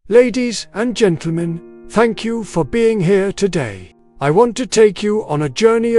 Ladies and gentlemen, thank you for being here today. I want to take you on a journey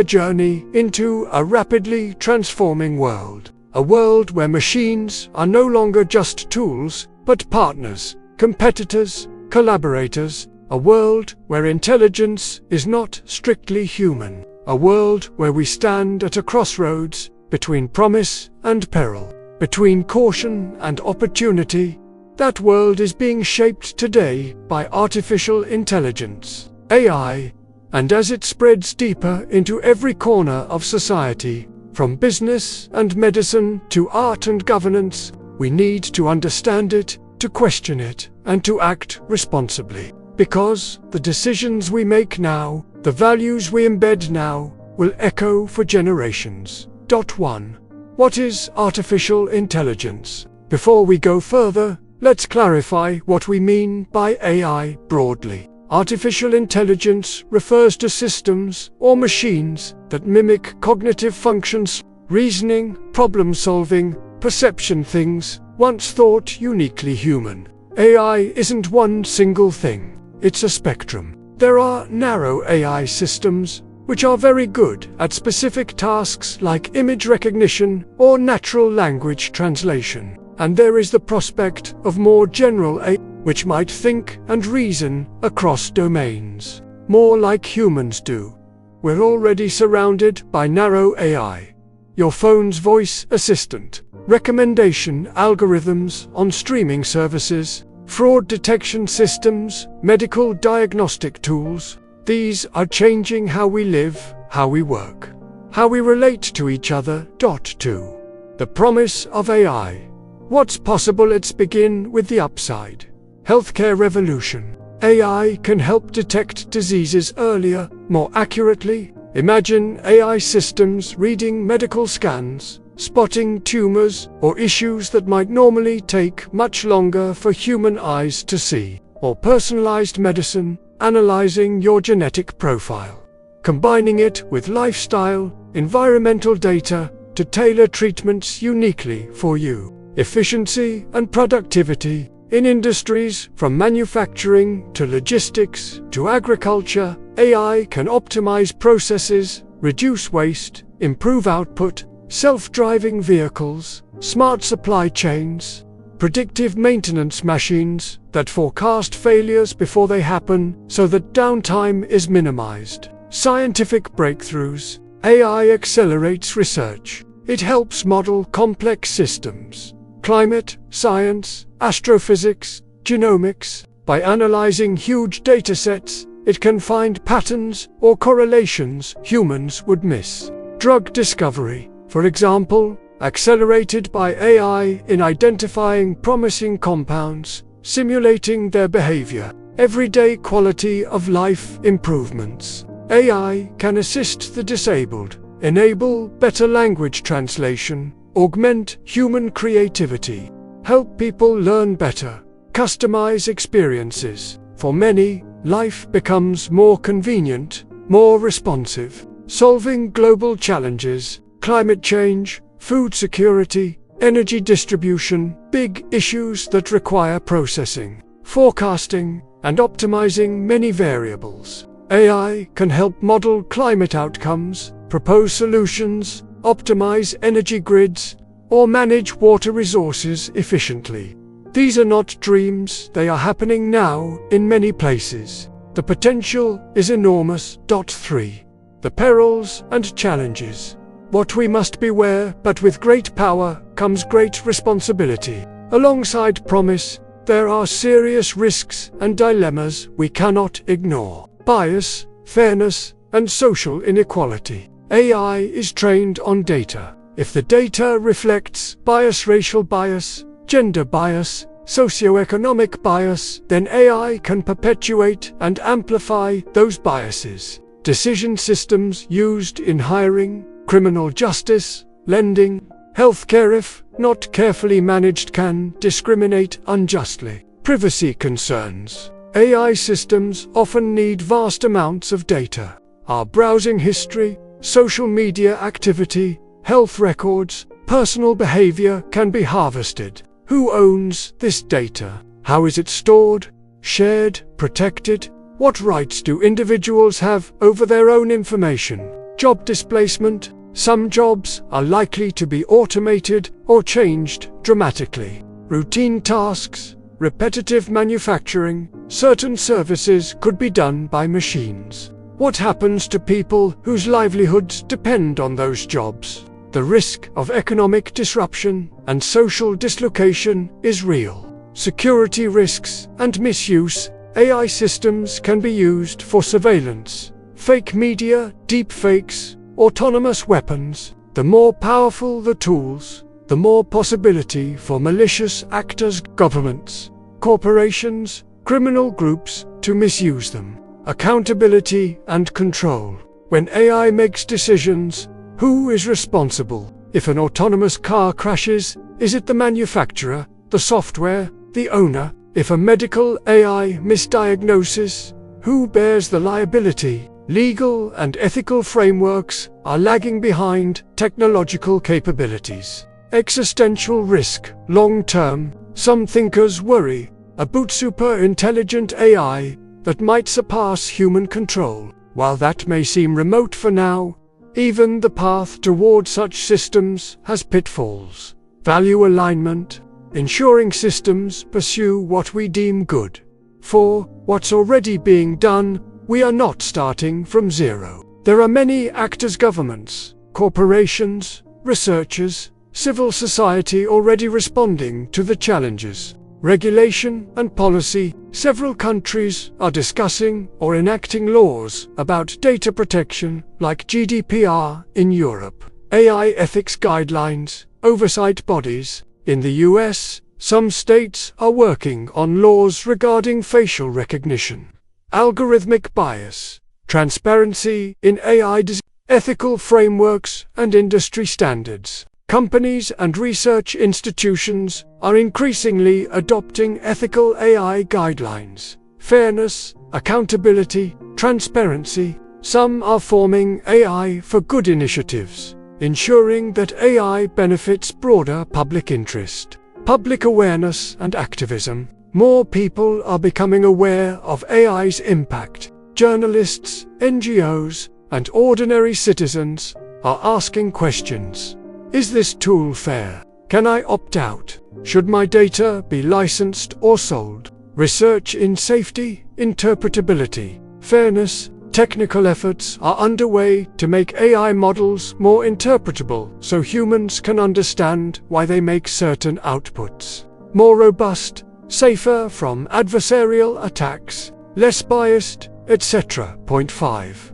into a rapidly transforming world. A world where machines are no longer just tools, but partners, competitors, collaborators. A world where intelligence is not strictly human. A world where we stand at a crossroads between promise and peril, between caution and opportunity. That world is being shaped today by artificial intelligence, AI, and as it spreads deeper into every corner of society, from business and medicine to art and governance, we need to understand it, to question it, and to act responsibly. Because the decisions we make now, the values we embed now, will echo for generations. 1. What is artificial intelligence? Before we go further, let's clarify what we mean by AI broadly. Artificial intelligence refers to systems or machines that mimic cognitive functions, reasoning, problem-solving, perception, things once thought uniquely human. AI isn't one single thing, it's a spectrum. There are narrow AI systems, which are very good at specific tasks like image recognition or natural language translation. And there is the prospect of more general AI, which might think and reason across domains, more like humans do. We're already surrounded by narrow AI. Your phone's voice assistant, recommendation algorithms on streaming services, fraud detection systems, medical diagnostic tools. These are changing how we live, how we work, how we relate to each other. 2. The promise of AI. What's possible? Let's begin with the upside. Healthcare revolution. AI can help detect diseases earlier, more accurately. Imagine AI systems reading medical scans, spotting tumors or issues that might normally take much longer for human eyes to see. Or personalized medicine, analyzing your genetic profile, combining it with lifestyle, environmental data to tailor treatments uniquely for you. Efficiency and productivity. In industries from manufacturing to logistics to agriculture, AI can optimize processes, reduce waste, improve output. Self-driving vehicles, smart supply chains, predictive maintenance machines that forecast failures before they happen so that downtime is minimized. Scientific breakthroughs. AI accelerates research. It helps model complex systems. Climate, science, astrophysics, genomics. By analyzing huge datasets, it can find patterns or correlations humans would miss. Drug discovery, for example, accelerated by AI in identifying promising compounds, simulating their behavior. Everyday quality of life improvements. AI can assist the disabled, enable better language translation, augment human creativity, help people learn better, customize experiences. For many, life becomes more convenient, more responsive, solving global challenges, climate change, food security, energy distribution, big issues that require processing, forecasting, and optimizing many variables. AI can help model climate outcomes, propose solutions, optimize energy grids, or manage water resources efficiently. These are not dreams, they are happening now in many places. The potential is enormous. 3. The perils and challenges. What we must beware, but with great power comes great responsibility. Alongside promise, there are serious risks and dilemmas we cannot ignore. Bias, fairness, and social inequality. AI is trained on data. If the data reflects bias, racial bias, gender bias, socioeconomic bias, then AI can perpetuate and amplify those biases. Decision systems used in hiring, criminal justice, lending, healthcare, if not carefully managed, can discriminate unjustly. Privacy concerns. AI systems often need vast amounts of data. Our browsing history, social media activity, health records, personal behavior can be harvested. Who owns this data? How is it stored? shared, protected? What rights do individuals have over their own information? Job displacement. Some jobs are likely to be automated or changed dramatically. Routine tasks, repetitive manufacturing, certain services could be done by machines. What happens to people whose livelihoods depend on those jobs? The risk of economic disruption and social dislocation is real. Security risks and misuse. AI systems can be used for surveillance, fake media, deepfakes, autonomous weapons. The more powerful the tools, the more possibility for malicious actors, governments, corporations, criminal groups to misuse them. Accountability and control. When AI makes decisions, who is responsible? If an autonomous car crashes, is it the manufacturer, the software, the owner? If a medical AI misdiagnoses, who bears the liability? Legal and ethical frameworks are lagging behind technological capabilities. Existential risk. Long-term, some thinkers worry about super-intelligent AI that might surpass human control. While that may seem remote for now, even the path toward such systems has pitfalls. Value alignment. Ensuring systems pursue what we deem good. For what's already being done, we are not starting from zero. There are many actors, governments, corporations, researchers, civil society already responding to the challenges. Regulation and policy. Several countries are discussing or enacting laws about data protection, like GDPR in Europe. AI ethics guidelines. Oversight bodies. In the US, some states are working on laws regarding facial recognition. Algorithmic bias. Transparency in AI design. Ethical frameworks and industry standards. Companies and research institutions are increasingly adopting ethical AI guidelines. Fairness, accountability, transparency. Some are forming AI for good initiatives, ensuring that AI benefits broader public interest. Public awareness and activism. More people are becoming aware of AI's impact. Journalists, NGOs, and ordinary citizens are asking questions. Is this tool fair? Can I opt out? Should my data be licensed or sold? Research in safety, interpretability, fairness. Technical efforts are underway to make AI models more interpretable so humans can understand why they make certain outputs. More robust, safer from adversarial attacks, less biased, etc. Point 5.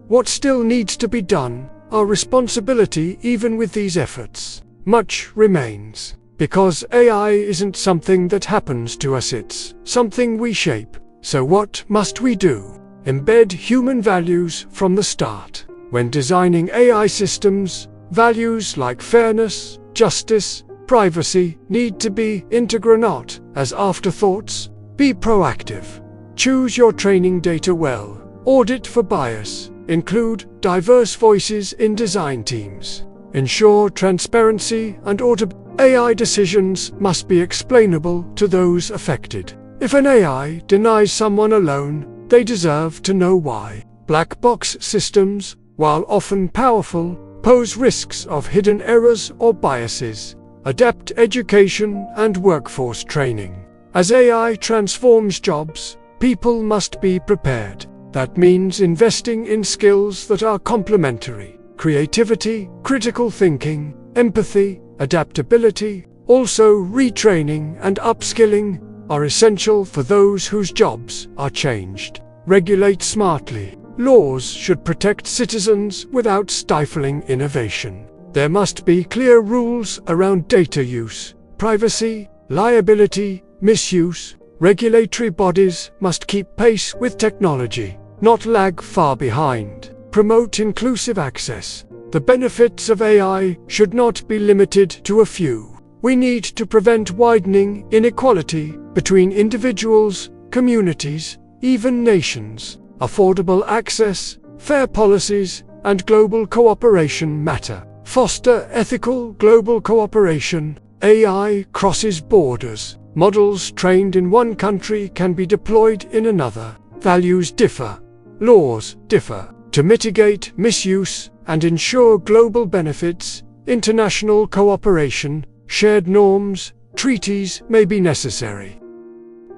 What still needs to be done? Our responsibility. Even with these efforts, much remains. Because AI isn't something that happens to us, it's something we shape. So what must we do? Embed human values from the start. When designing AI systems, values like fairness, justice, privacy need to be integral, not as afterthoughts. Be proactive. Choose your training data well. Audit for bias. Include diverse voices in design teams. Ensure transparency and AI decisions must be explainable to those affected. If an AI denies someone a loan, they deserve to know why. Black box systems, while often powerful, pose risks of hidden errors or biases. Adapt education and workforce training. As AI transforms jobs, people must be prepared. That means investing in skills that are complementary. Creativity, critical thinking, empathy, adaptability. Also, retraining and upskilling are essential for those whose jobs are changed. Regulate smartly. Laws should protect citizens without stifling innovation. There must be clear rules around data use, privacy, liability, misuse. Regulatory bodies must keep pace with technology, not lag far behind. Promote inclusive access. The benefits of AI should not be limited to a few. We need to prevent widening inequality between individuals, communities, even nations. Affordable access, fair policies, and global cooperation matter. Foster ethical global cooperation. AI crosses borders. Models trained in one country can be deployed in another. Values differ. Laws differ. To mitigate misuse and ensure global benefits, international cooperation, shared norms, treaties may be necessary.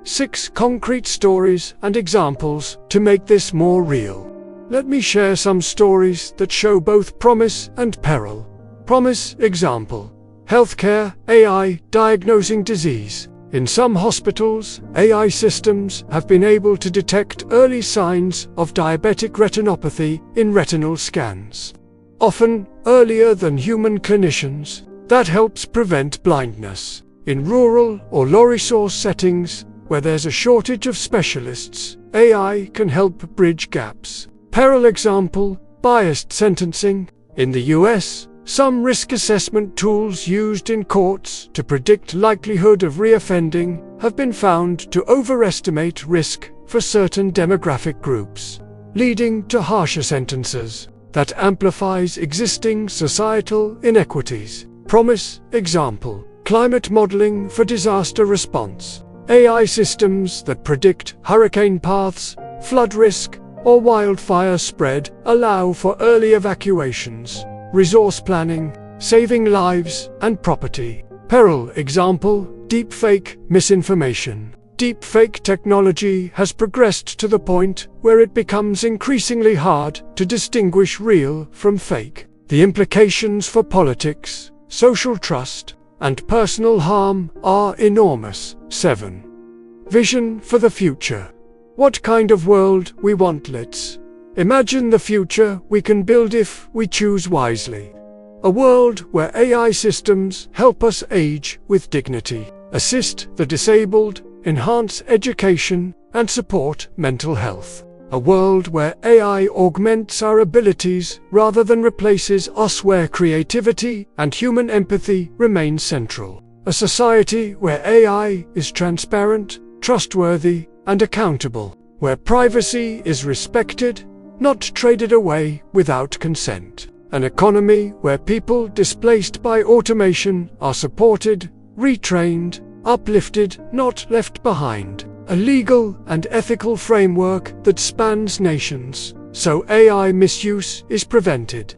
6 concrete stories and examples to make this more real. Let me share some stories that show both promise and peril. Promise example. Healthcare, AI diagnosing disease. In some hospitals, AI systems have been able to detect early signs of diabetic retinopathy in retinal scans. Often earlier than human clinicians, that helps prevent blindness. In rural or low-resource settings, where there's a shortage of specialists, AI can help bridge gaps. Peril example, biased sentencing. In the US, some risk assessment tools used in courts to predict likelihood of reoffending have been found to overestimate risk for certain demographic groups, leading to harsher sentences. That amplifies existing societal inequities. Promise example, climate modeling for disaster response. AI systems that predict hurricane paths, flood risk, or wildfire spread allow for early evacuations, resource planning, saving lives and property. Peril example, deepfake misinformation. Deepfake technology has progressed to the point where it becomes increasingly hard to distinguish real from fake. The implications for politics, social trust, and personal harm are enormous. 7. Vision for the future. What kind of world we want? Let's imagine the future we can build if we choose wisely. A world where AI systems help us age with dignity, assist the disabled, enhance education, and support mental health. A world where AI augments our abilities rather than replaces us, where creativity and human empathy remain central. A society where AI is transparent, trustworthy, and accountable, where privacy is respected, not traded away without consent. An economy where people displaced by automation are supported, retrained, uplifted, not left behind. A legal and ethical framework that spans nations, so AI misuse is prevented,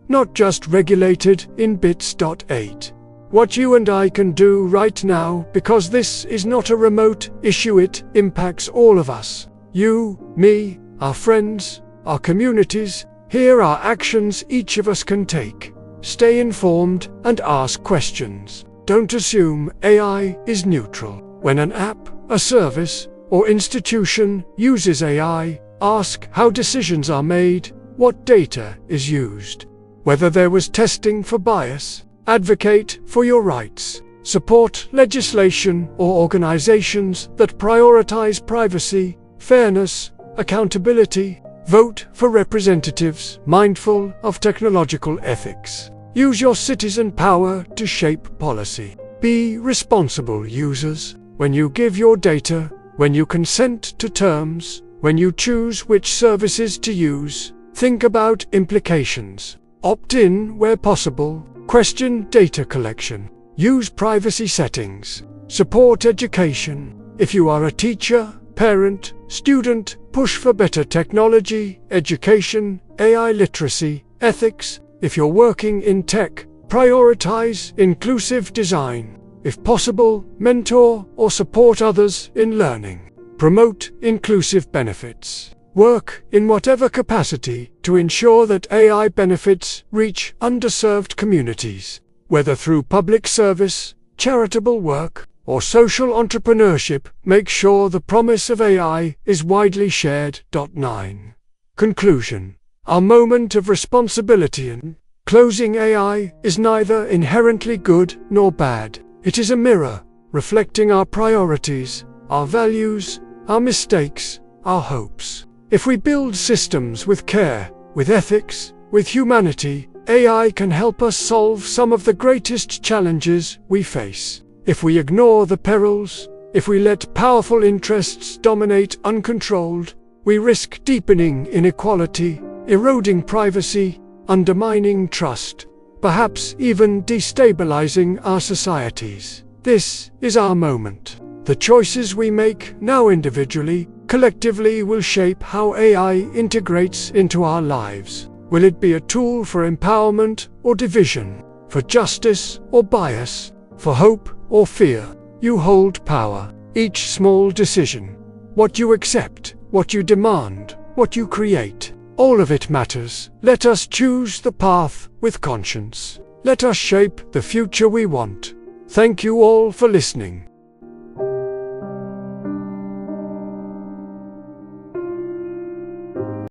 not just regulated in bits. 8. What you and I can do right now, because this is not a remote issue, it impacts all of us. You, me, our friends, our communities. Here are actions each of us can take. Stay informed and ask questions. Don't assume AI is neutral. When an app, a service, or institution uses AI, ask how decisions are made, what data is used, whether there was testing for bias. Advocate for your rights. Support legislation or organizations that prioritize privacy, fairness, accountability. Vote for representatives mindful of technological ethics. Use your citizen power to shape policy. Be responsible users. When you give your data, when you consent to terms, when you choose which services to use, think about implications. Opt in where possible. Question data collection. Use privacy settings. Support education. If you are a teacher, parent, student, push for better technology, education, AI literacy, ethics. If you're working in tech, prioritize inclusive design. If possible, mentor or support others in learning. Promote inclusive benefits. Work in whatever capacity to ensure that AI benefits reach underserved communities, whether through public service, charitable work, or social entrepreneurship. Make sure the promise of AI is widely shared. 9. Conclusion. Our moment of responsibility in closing. AI is neither inherently good nor bad. It is a mirror, reflecting our priorities, our values, our mistakes, our hopes. If we build systems with care, with ethics, with humanity, AI can help us solve some of the greatest challenges we face. If we ignore the perils, if we let powerful interests dominate uncontrolled, we risk deepening inequality, eroding privacy, undermining trust, perhaps even destabilizing our societies. This is our moment. The choices we make now individually, collectively will shape how AI integrates into our lives. Will it be a tool for empowerment or division, for justice or bias, for hope or fear? You hold power. Each small decision, what you accept, what you demand, what you create, all of it matters. Let us choose the path with conscience. Let us shape the future we want. Thank you all for listening.